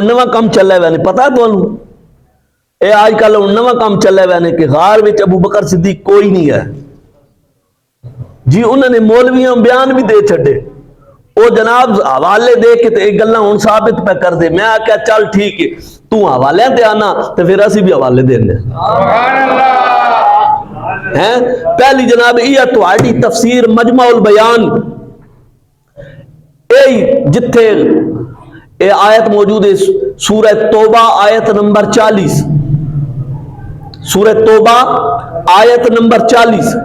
نواں کام چلے ہوئے نے پتا ہے تمہیں اے آج کل نواں کام چلے ہوئے نے کہ غار وچ ابو بکر صدیق کوئی نہیں ہے جی انہوں نے مولویوں بیان بھی دے چھڈے وہ جناب حوالے دے کے تے ایک گلاں ہن ثابت پہ کر دے میں آکھیا چل ٹھیک ہے تو حوالے تے آنا تے پھر اسی بھی حوالے دینے سبحان اللہ ہیں پہلی جناب یہ تہاڈی تفسیر مجمع البیان اے جتھے اے آیت موجود ہے سورہ توبہ آیت نمبر 40 سورہ توبہ آیت نمبر 40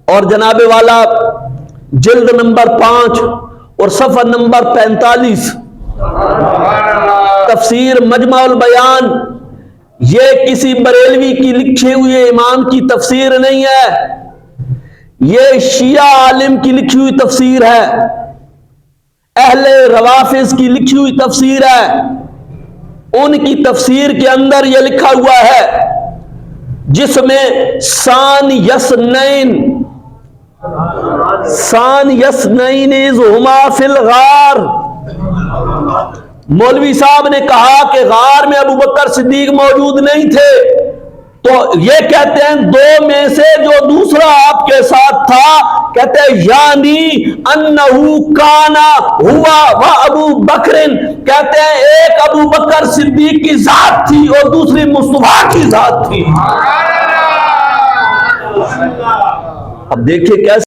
اور جناب والا جلد نمبر 5 اور صفحہ نمبر 45 تفسیر مجمع البیان یہ کسی بریلوی کی لکھی ہوئی امام کی تفسیر نہیں ہے یہ شیعہ عالم کی لکھی ہوئی تفسیر ہے اہل روافظ کی لکھی ہوئی تفسیر ہے ان کی تفسیر کے اندر یہ لکھا ہوا ہے جس میں سان یسنین اذ ہما فی الغار مولوی صاحب نے کہا کہ غار میں ابو بکر صدیق موجود نہیں تھے تو یہ کہتے ہیں دو میں سے جو دوسرا آپ کے ساتھ تھا کہتے ہیں یعنی انہو کانا ہوا و ابو بکر کہتے ہیں ایک ابو بکر صدیق کی ذات تھی اور دوسری مصطفیٰ کی ذات تھی اب دیکھیں کیسے